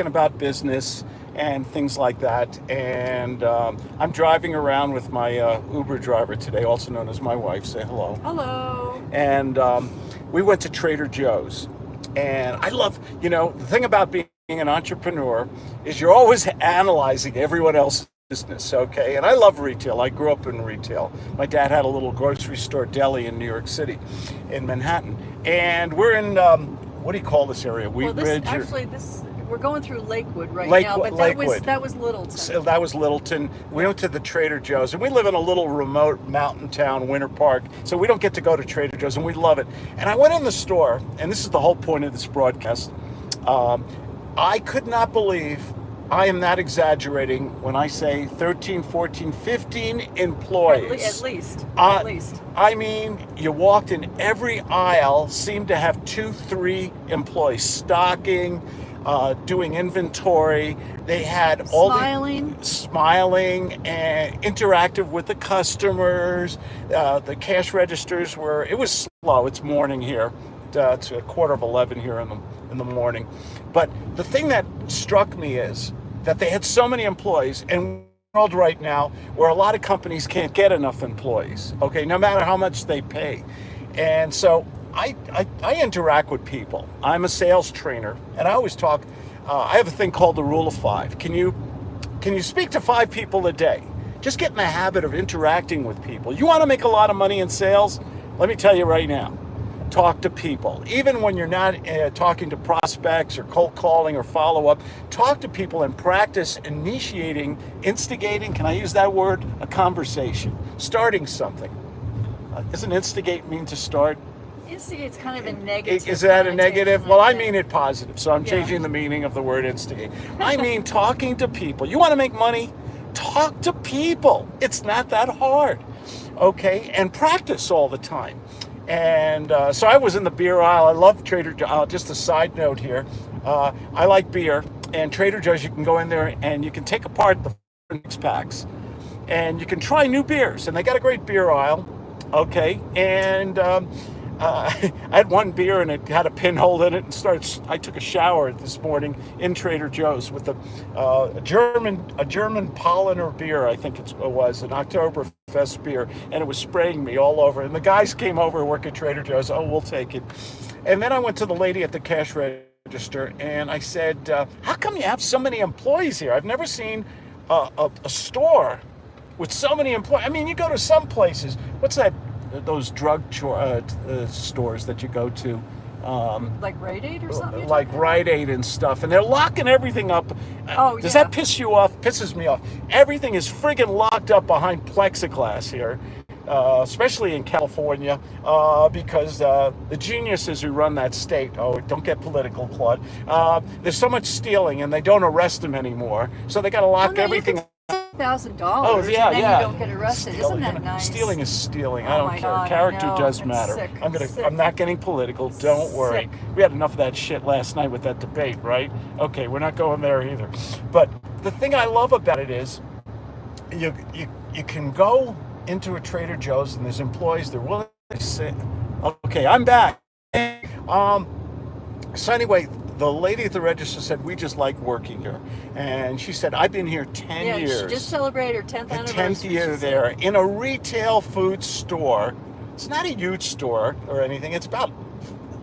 about business and things like that. And I'm driving around with my Uber driver today, also known as my wife. Say hello. Hello. And we went to Trader Joe's. And I love, the thing about being an entrepreneur is you're always analyzing everyone else's business, okay? And I love retail. I grew up in retail. My dad had a little grocery store deli in New York City, in Manhattan. And we're in, what do you call this area? Well, Ridge? we're going through Lakewood now, but that was Littleton. So that was Littleton. We went to the Trader Joe's, and we live in a little remote mountain town, Winter Park, so we don't get to go to Trader Joe's, and we love it. And I went in the store, and this is the whole point of this broadcast. I could not believe, I am not exaggerating when I say 13, 14, 15 employees. At least. I mean, you walked in every aisle, seemed to have 2, 3 employees stocking, doing inventory. They had all smiling and interactive with the customers. The cash registers it was slow. It's morning here. It's 11:15 here in the morning. But the thing that struck me is that they had so many employees, and we're in a world right now where a lot of companies can't get enough employees, okay, no matter how much they pay. And so I interact with people. I'm a sales trainer, and I always talk. I have a thing called the rule of 5. Can you speak to 5 people a day? Just get in the habit of interacting with people. You want to make a lot of money in sales? Let me tell you right now. Talk to people. Even when you're not talking to prospects or cold calling or follow-up, talk to people and practice instigating, can I use that word? A conversation. Starting something. Doesn't instigate mean to start? Instigate's kind of a negative. Is that a negative? Well, I mean it positive, so I'm changing the meaning of the word instigate. I mean talking to people. You want to make money? Talk to people. It's not that hard, okay? And practice all the time. And so I was in the beer aisle. I love Trader Joe's. Just a side note here. I like beer. And Trader Joe's, you can go in there and you can take apart the mix packs. And you can try new beers. And they got a great beer aisle. Okay. And I had one beer and it had a pinhole in it. And I took a shower this morning in Trader Joe's with a German Polliner beer, I think it was, an Oktoberfest beer, and it was spraying me all over. And the guys came over and work at Trader Joe's. Oh, we'll take it. And then I went to the lady at the cash register and I said, how come you have so many employees here? I've never seen a store with so many employees. I mean, you go to some places. What's that? Those drug stores that you go to. Like Rite Aid or something? Like Rite Aid and stuff. And they're locking everything up. Does that piss you off? Pisses me off. Everything is friggin' locked up behind plexiglass here, especially in California, because the geniuses who run that state, don't get political, Claude, there's so much stealing and they don't arrest them anymore. So they got to lock everything up. $1,000. Oh yeah, and then yeah. You don't get arrested. Stealing, Isn't that nice? Stealing is stealing. Oh I don't my care. God, Character I know. does It's matter. sick. I'm not getting political. Don't worry. Sick. We had enough of that shit last night with that debate, right? Okay, we're not going there either. But the thing I love about it is, you can go into a Trader Joe's and there's employees. They're willing to say, "Okay, I'm back." So anyway, the lady at the register said, we just like working here. And she said, I've been here 10 years. She just celebrated her 10th anniversary. 10th year there in a retail food store. It's not a huge store or anything. It's about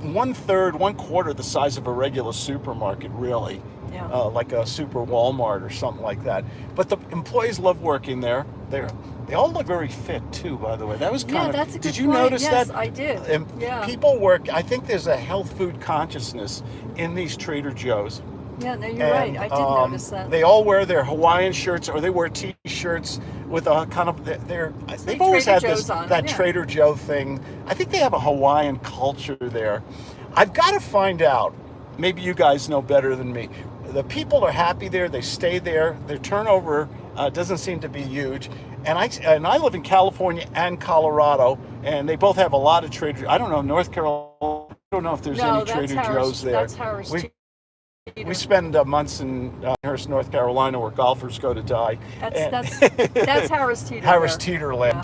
1/3 the size of a regular supermarket, really. Yeah. Like a super Walmart or something like that. But the employees love working there. They all look very fit too, by the way. That was kind of. That's a good Did you point. notice that? Yes, I did. People work. I think there's a health food consciousness in these Trader Joe's. Yeah, no, you're right. I did notice that. They all wear their Hawaiian shirts, or they wear T-shirts with a kind of they've always had that Trader Joe thing. I think they have a Hawaiian culture there. I've got to find out. Maybe you guys know better than me. The people are happy there. They stay there. Their turnover doesn't seem to be huge. And I live in California and Colorado, and they both have a lot of Trader. I don't know, North Carolina. I don't know if there's any Trader Joe's there. That's Harris. We spend months in Harris, North Carolina, where golfers go to die. That's Harris Teeter. Harris Teeterland,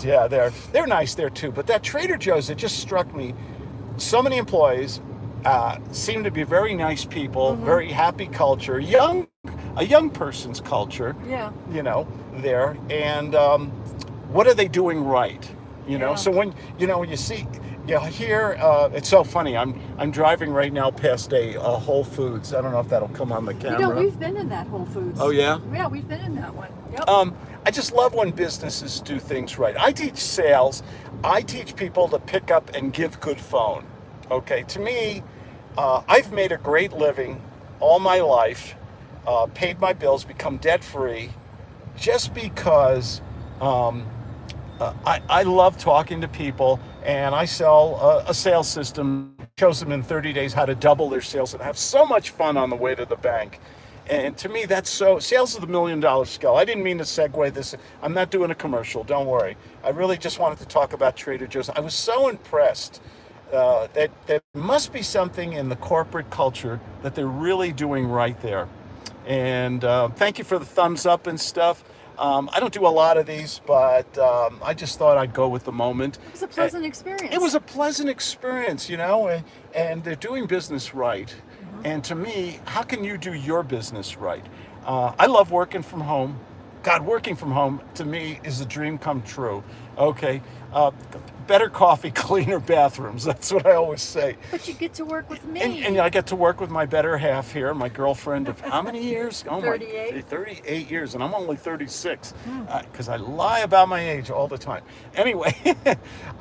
they're nice there too. But that Trader Joe's, it just struck me. So many employees, seem to be very nice people, very happy culture, a young person's culture. Yeah. There. And what are they doing right? So when you see, here, it's so funny. I'm driving right now past a Whole Foods. I don't know if that'll come on the camera. We've been in that Whole Foods. Oh yeah. Yeah, we've been in that one. Yep. I just love when businesses do things right. I teach sales. I teach people to pick up and give good phone. Okay, to me, I've made a great living all my life, paid my bills, become debt free, just because I love talking to people, and I sell a sales system. Shows them in 30 days how to double their sales and have so much fun on the way to the bank. And to me, sales is the $1 million skill. I didn't mean to segue this. I'm not doing a commercial. Don't worry. I really just wanted to talk about Trader Joe's. I was so impressed that there must be something in the corporate culture that they're really doing right there. And thank you for the thumbs up and stuff. I don't do a lot of these, but I just thought I'd go with the moment. It was a pleasant experience. It was a pleasant experience, and they're doing business right. And to me, how can you do your business right? I love working from home. God, working from home to me is a dream come true. Okay, better coffee, cleaner bathrooms. That's what I always say. But you get to work with me. And I get to work with my better half here, my girlfriend of how many years? Oh 38. My, 38 years, and I'm only 36 because I lie about my age all the time. Anyway,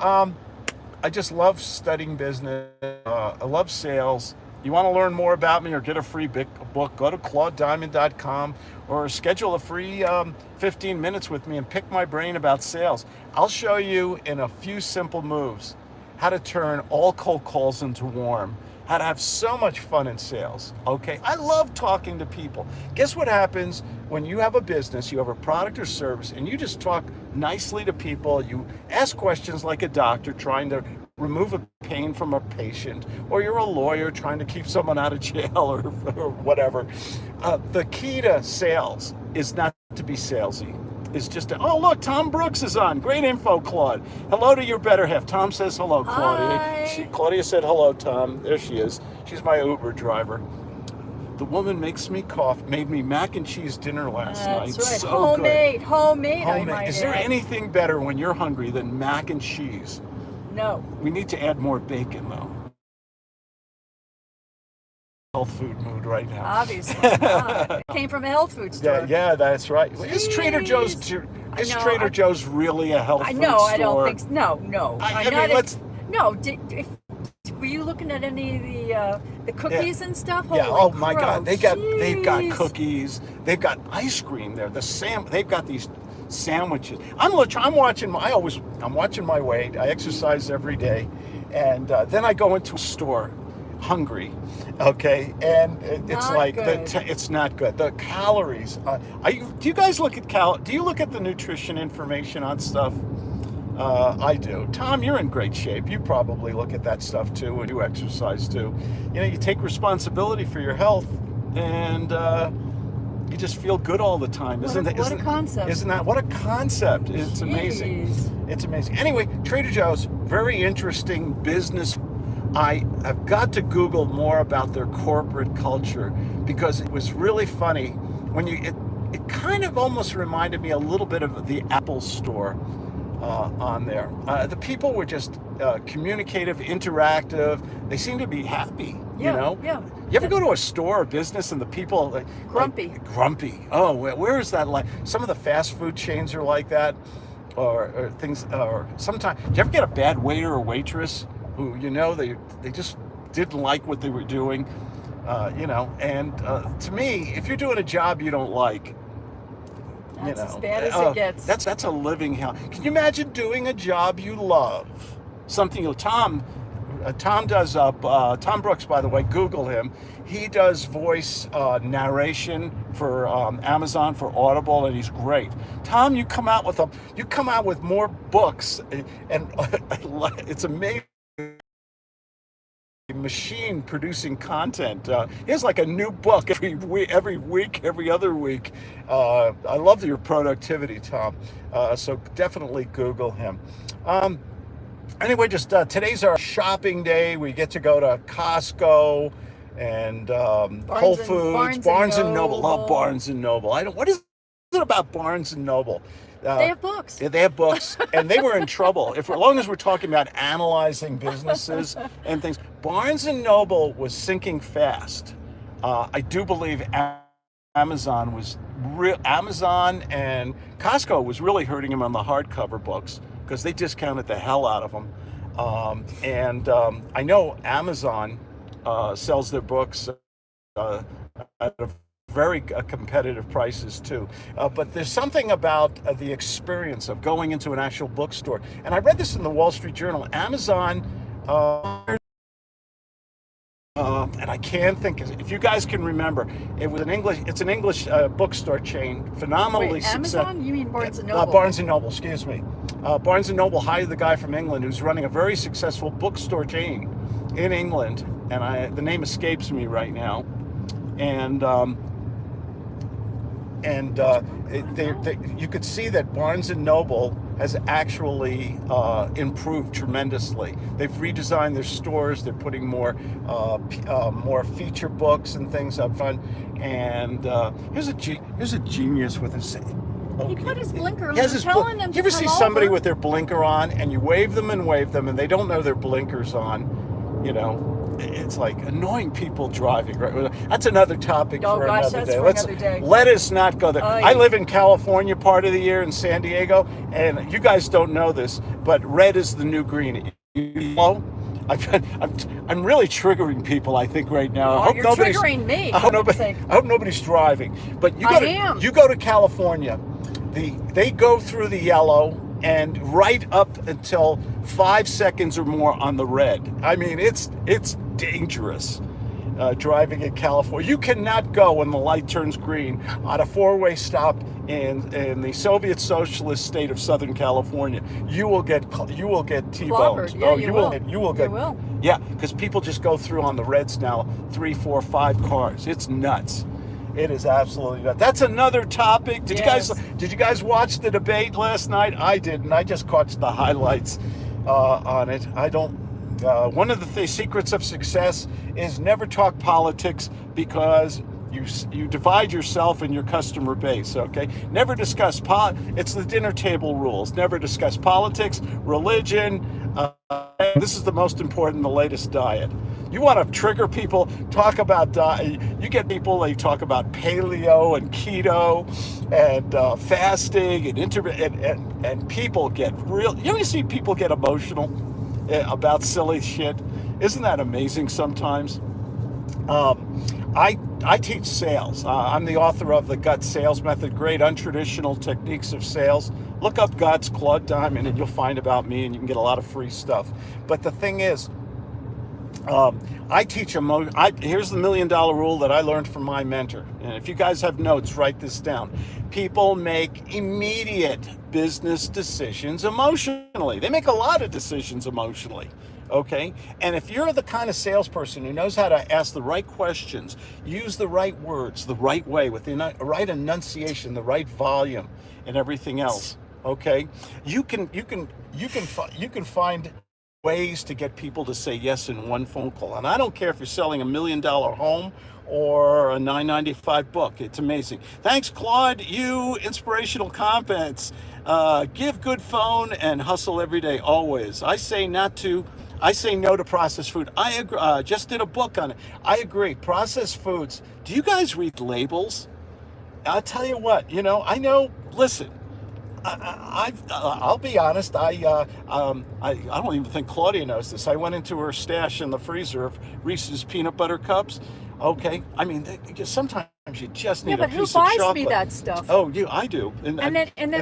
I just love studying business. I love sales. You want to learn more about me or get a free book, go to ClaudeDiamond.com or schedule a free 15 minutes with me and pick my brain about sales. I'll show you in a few simple moves how to turn all cold calls into warm, how to have so much fun in sales. Okay, I love talking to people. Guess what happens when you have a business, you have a product or service, and you just talk nicely to people, you ask questions like a doctor trying to remove a pain from a patient, or you're a lawyer trying to keep someone out of jail or whatever. The key to sales is not to be salesy. It's just oh look, Tom Brooks is on. Great info, Claude. Hello to your better half. Tom says hello, Claudia. Hi. Claudia said hello, Tom. There she is. She's my Uber driver. The woman made me mac and cheese dinner last night. That's right. So Homemade. good. Homemade. Is there anything better when you're hungry than mac and cheese? No. We need to add more bacon, though. Health food mood right now. Obviously. It came from a health food store. Yeah, that's right. Jeez. Is Trader Joe's really a health food store? I don't think so. No. I mean, let's. No. Were you looking at any of the cookies and stuff? Yeah. Holy Oh my crow, God. They've got jeez. cookies. They've got ice cream there. They've got these sandwiches. I'm watching my weight. I exercise every day, and then I go into a store hungry, okay, and it's Not like good. it's not good. The calories. Do you guys look at do you look at the nutrition information on stuff? I do. Tom, you're in great shape. You probably look at that stuff too, and you exercise too. You take responsibility for your health, and you just feel good all the time. What a concept. Isn't that what a concept? It's amazing. It's amazing. Anyway, Trader Joe's, very interesting business. I have got to Google more about their corporate culture because it was really funny when it kind of almost reminded me a little bit of the Apple store on there. The people were just communicative, interactive. They seemed to be happy. Yeah. You ever go to a store or business and the people Grumpy. Grumpy. Oh, where is that like? Some of the fast food chains are like that, or things. Or sometimes, do you ever get a bad waiter or waitress who they just didn't like what they were doing? And to me, if you're doing a job you don't like, that's as bad as it gets. That's a living hell. Can you imagine doing a job you love? Something Tom does Tom Brooks, by the way, Google him. He does voice narration for Amazon for Audible, and he's great. Tom, you come out with more books, and it's amazing. Machine producing content. Here's like a new book every week, every other week. I love your productivity, Tom. So definitely Google him. Anyway, just today's our shopping day. We get to go to Costco and Whole Foods, Barnes and Noble. Love Barnes and Noble. I don't. What is it about Barnes and Noble? They have books. They have books, and they were in trouble. As long as we're talking about analyzing businesses and things, Barnes and Noble was sinking fast. I do believe Amazon and Costco was really hurting them on the hardcover books because they discounted the hell out of them. I know Amazon sells their books at a very competitive prices too. But there's something about the experience of going into an actual bookstore. And I read this in the Wall Street Journal. Amazon, and I can't think, if you guys can remember, it's an English bookstore chain, phenomenally successful. Amazon? You mean Barnes and Noble? Barnes and Noble, excuse me. Barnes and Noble hired the guy from England who's running a very successful bookstore chain in England, and the name escapes me right now. You could see that Barnes and Noble has actually improved tremendously. They've redesigned their stores. They're putting more feature books and things up front. And here's a genius with his. He put his blinker on. You ever see somebody over with their blinker on, and you wave them, and they don't know their blinker's on? You know. It's like annoying people driving. Right? That's another topic for another day. Another day. Let us not go there. I live in California part of the year in San Diego, and you guys don't know this, but red is the new green. I'm really triggering people, I think, right now. You're triggering me. I hope nobody's driving. But you go to California, they go through the yellow and right up until 5 seconds or more on the red. I mean, it's dangerous driving in California. You cannot go when the light turns green on a four-way stop in the Soviet Socialist state of Southern California. You will get T-boned. Yeah, you will. You will. Yeah, because people just go through on the reds now, 3, 4, 5 cars. It's nuts. It is absolutely nuts. That's another topic. Did you guys watch the debate last night? I didn't. I just caught the highlights on it. I don't. One of the secrets of success is never talk politics because you divide yourself and your customer base. Okay, never discuss it's the dinner table rules. Never discuss politics, religion. This is the most important, the latest diet. You want to trigger people, talk about diet. You get people, they talk about paleo and keto and fasting and people get real. You ever see people get emotional about silly shit? Isn't that amazing sometimes? I teach sales. I'm the author of the G.U.T.S sales method, great untraditional techniques of sales. Look up G.U.T.S, Claude Diamond, and you'll find about me, and you can get a lot of free stuff. But the thing is, I teach here's the $1 million rule that I learned from my mentor. And if you guys have notes, write this down. People make immediate business decisions emotionally. They make a lot of decisions emotionally. Okay? And if you're the kind of salesperson who knows how to ask the right questions, use the right words, the right way, with the right enunciation, the right volume, and everything else, okay? You can find ways to get people to say yes in one phone call. And I don't care if you're selling $1 million home or a $9.95 book. It's amazing. Thanks, Claude. You inspirational comments. Give good phone and hustle every day, always. I say no to processed food. I agree. Just did a book on it. I agree. Processed foods. Do you guys read labels? I'll tell you what. I know. Listen. I'll be honest. I don't even think Claudia knows this. I went into her stash in the freezer of Reese's peanut butter cups. Okay, I mean, sometimes you just need a piece of chocolate. Who buys me that stuff? Oh, I do. And then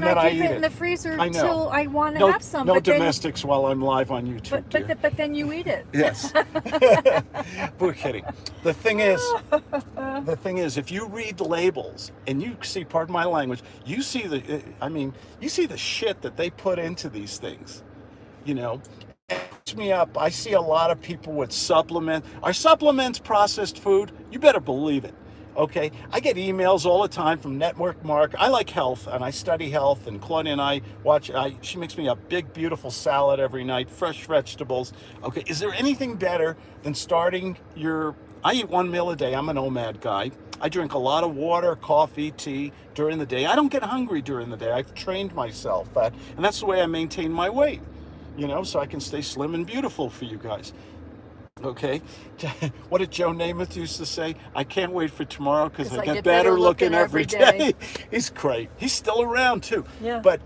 I keep it in the freezer till I want to have some. No domestics while I'm live on YouTube. But then you eat it. Yes. We're kidding. The thing is, if you read labels and you see, pardon my language, you see the shit that they put into these things. Me up. I see a lot of people with supplements. Are supplements processed food? You better believe it. Okay, I get emails all the time from Network Mark. I like health and I study health, and Claudia and I watch. She makes me a big, beautiful salad every night, fresh vegetables. Okay, is there anything better than starting your? I eat one meal a day. I'm an OMAD guy. I drink a lot of water, coffee, tea during the day. I don't get hungry during the day. I've trained myself that, and that's the way I maintain my weight. So I can stay slim and beautiful for you guys. Okay, what did Joe Namath used to say? I can't wait for tomorrow because I get better looking every day. He's great. He's still around too. Yeah. But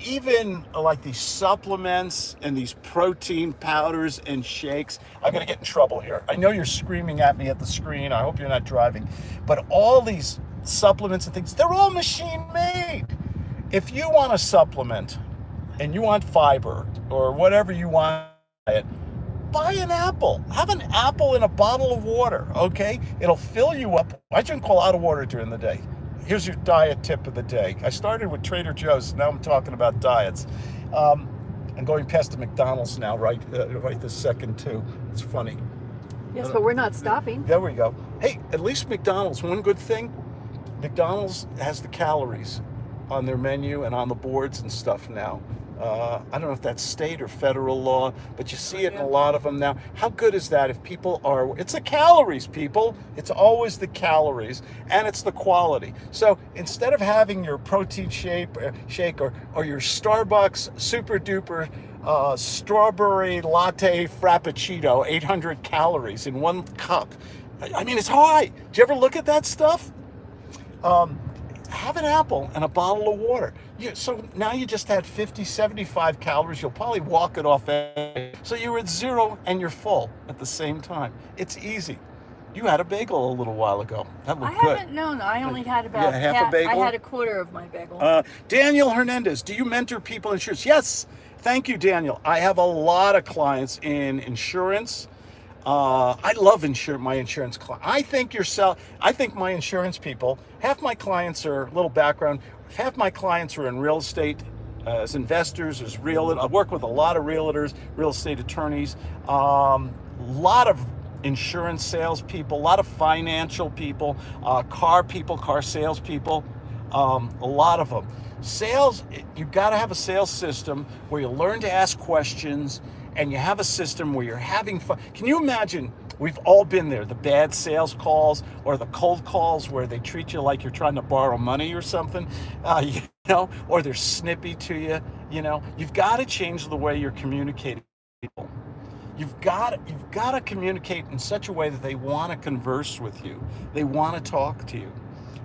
even like these supplements and these protein powders and shakes, I'm going to get in trouble here. I know you're screaming at me at the screen. I hope you're not driving. But all these supplements and things, they're all machine made. If you want a supplement and you want fiber or whatever you want, buy an apple. Have an apple in a bottle of water, okay? It'll fill you up. I drink a lot of water during the day. Here's your diet tip of the day. I started with Trader Joe's. Now I'm talking about diets. I'm going past the McDonald's now, right this second, too. It's funny. Yes, but we're not stopping. There we go. Hey, at least McDonald's, one good thing, McDonald's has the calories on their menu and on the boards and stuff now. I don't know if that's state or federal law, but you see it in a lot of them now. How good is that if people are, it's the calories, people. It's always the calories, and it's the quality. So instead of having your protein shake or your Starbucks super duper strawberry latte frappuccino, 800 calories in one cup. I mean, it's high. Did you ever look at that stuff? Have an apple and a bottle of water. So now you just had 50, 75 calories. You'll probably walk it off. So you're at zero and you're full at the same time. It's easy. You had a bagel a little while ago. That looked good. I haven't known. I only had about half a bagel. I had a quarter of my bagel. Daniel Hernandez, do you mentor people in insurance? Yes. Thank you, Daniel. I have a lot of clients in insurance. I love my insurance client. I think my insurance people, half my clients are, a little background, half my clients are in real estate, as investors, as I work with a lot of realtors, real estate attorneys, a lot of insurance salespeople, a lot of financial people, car salespeople, a lot of them. Sales, you've got to have a sales system where you learn to ask questions, and you have a system where you're having fun. Can you imagine? We've all been there, the bad sales calls or the cold calls where they treat you like you're trying to borrow money or something, or they're snippy to you. You've got to change the way you're communicating with people. You've got to communicate in such a way that they want to converse with you. They want to talk to you.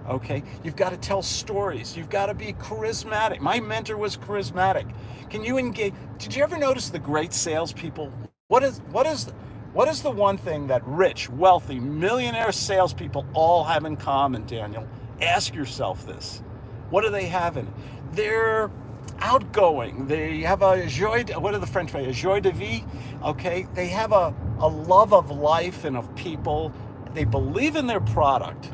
Okay, you've got to tell stories. You've got to be charismatic. My mentor was charismatic. Can you engage? Did you ever notice the great salespeople? What is the one thing that rich, wealthy, millionaire salespeople all have in common, Daniel? Ask yourself this. What do they have in? They're outgoing. They have a joie. What are the French say? A joie de vivre. Okay, they have a love of life and of people. They believe in their product.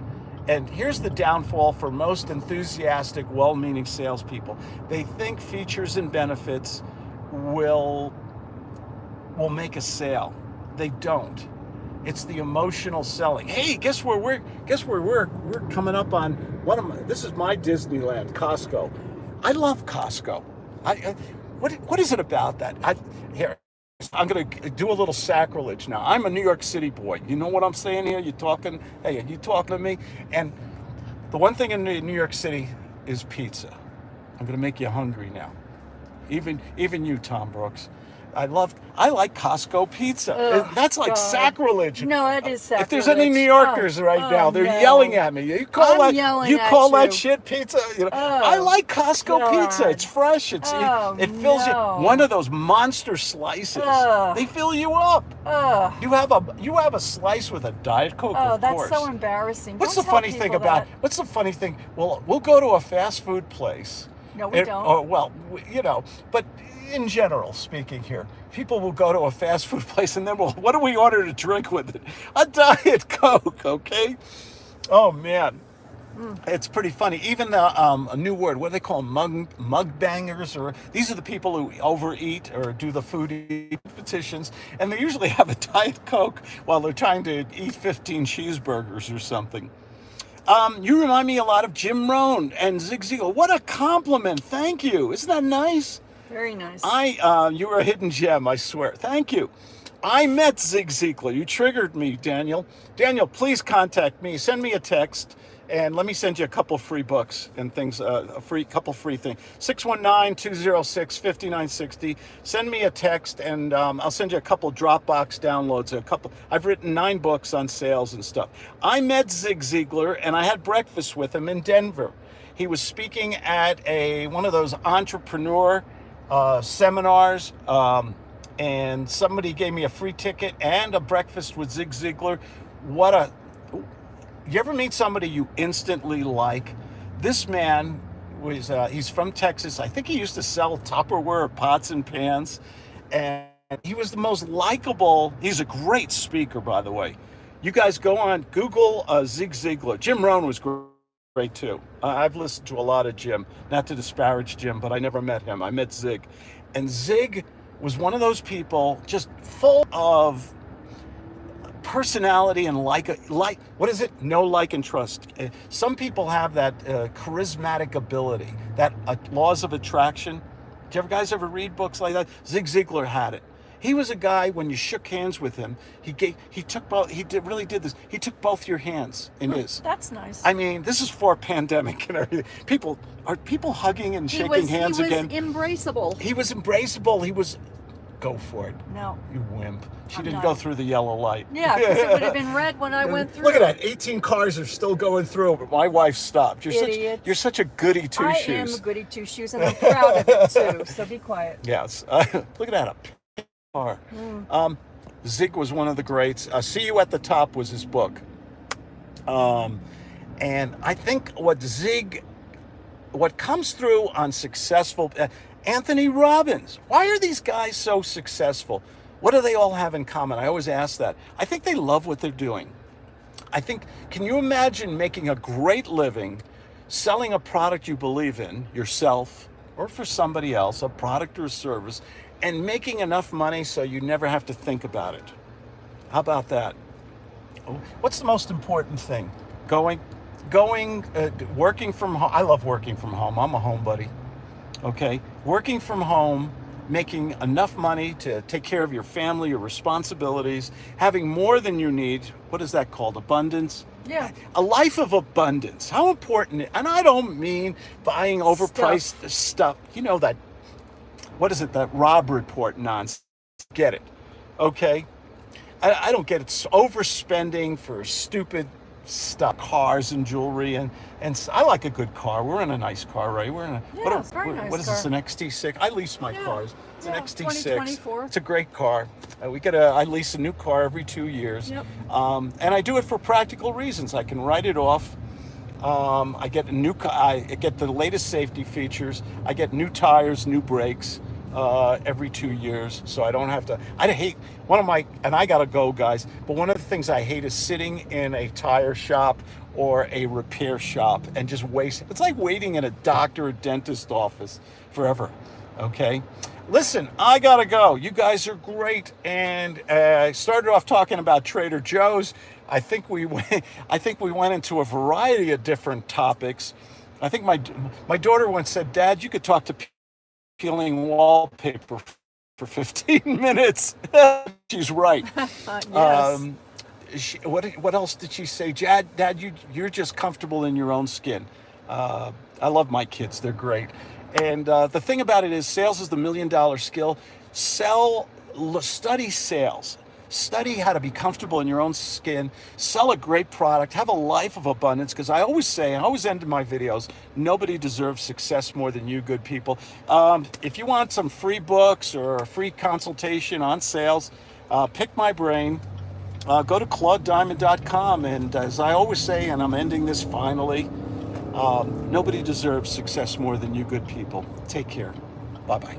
And here's the downfall for most enthusiastic, well-meaning salespeople. They think features and benefits will make a sale. They don't. It's the emotional selling. Hey, guess where we're coming up on this is my Disneyland, Costco. I love Costco. What is it about that? I'm going to do a little sacrilege now. I'm a New York City boy. You know what I'm saying here? You talking to me? And the one thing in New York City is pizza. I'm going to make you hungry now. Even you, Tom Brooks. I like Costco pizza. That's like sacrilege. No, it is sacrilege. If there's any New Yorkers now, they're yelling at me. You call that shit pizza? I like Costco pizza. It's fresh. It fills you. One of those monster slices. They fill you up. You have a slice with a Diet Coke. Of course. That's so embarrassing. What's the funny thing? Well, we'll go to a fast food place. No, we don't. But in general speaking here, people will go to a fast food place and then what do we order to drink with it? A Diet Coke, okay? Oh, man. It's pretty funny. Even a new word, what do they call them? Mug bangers, or these are the people who overeat or do the food competitions, and they usually have a Diet Coke while they're trying to eat 15 cheeseburgers or something. You remind me a lot of Jim Rohn and Zig Ziglar. What a compliment. Thank you. Isn't that nice? Very nice. You were a hidden gem, I swear. Thank you. I met Zig Ziglar. You triggered me, Daniel. Daniel, please contact me. Send me a text, and let me send you a couple free books and things, couple free things. 619-206-5960. Send me a text, and I'll send you a couple Dropbox downloads. I've written 9 books on sales and stuff. I met Zig Ziglar, and I had breakfast with him in Denver. He was speaking at one of those entrepreneur seminars, and somebody gave me a free ticket and a breakfast with Zig Ziglar. You ever meet somebody you instantly like? This man he's from Texas. I think he used to sell Tupperware pots and pans, and he was the most likable. He's a great speaker, by the way. You guys go on Google Zig Ziglar. Jim Rohn was great too. I've listened to a lot of Jim, not to disparage Jim, but I never met him. I met Zig, and Zig was one of those people just full of personality and what is it? Know, like, and trust. Some people have that charismatic ability, that laws of attraction. Do you guys ever read books like that? Zig Ziglar had it. He was a guy, when you shook hands with him, he took both your hands in his. That's nice. I mean, this is for a pandemic and everything. Are people hugging and shaking hands again? He was embraceable. He was embraceable. Go for it. No. You wimp. She didn't go through the yellow light. Yeah, because it would have been red when I went through. Look at that. 18 cars are still going through, but my wife stopped. You're such a goody two-shoes. I am a goody two-shoes, and I'm proud of it, too, so be quiet. Yes. Look at that. A pink car. Zig was one of the greats. See You at the Top was his book. And I think what comes through on successful... Anthony Robbins. Why are these guys so successful? What do they all have in common? I always ask that. I think they love what they're doing. Can you imagine making a great living, selling a product you believe in, yourself, or for somebody else, a product or a service, and making enough money so you never have to think about it? How about that? What's the most important thing? Working from home. I love working from home. I'm a homebody. Okay, working from home, making enough money to take care of your family, your responsibilities, having more than you need. What is that called? Abundance? Yeah. A life of abundance. How important, and I don't mean buying overpriced stuff. You know that, what is it, that Rob Report nonsense. Get it, okay? I don't get it. It's overspending for stupid stuff, cars and jewelry, and I like a good car. We're in a nice car, right? We're in a very nice what is car. this? An XT6? I lease my cars. It's an XT6. 2024. It's a great car. I lease a new car every 2 years. Yep. And I do it for practical reasons. I can write it off. I get a new car. I get the latest safety features. I get new tires, new brakes. Every 2 years, so I don't have to. I hate and I gotta go, guys, but one of the things I hate is sitting in a tire shop or a repair shop and just waste. It's like waiting in a doctor or dentist office forever. Okay, listen, I gotta go. You guys are great, and I started off talking about Trader Joe's. I think we went into a variety of different topics. I think my daughter once said, "Dad, you could talk to peeling wallpaper for 15 minutes. She's right. Yes. What else did she say? Dad, you're just comfortable in your own skin. I love my kids. They're great. And the thing about it is, sales is the $1 million skill. Study sales. Study how to be comfortable in your own skin, sell a great product, have a life of abundance, because I always end my videos, nobody deserves success more than you good people. If you want some free books or a free consultation on sales, pick my brain, go to ClaudeDiamond.com, and as I always say, and I'm ending this finally, nobody deserves success more than you good people. Take care. Bye-bye.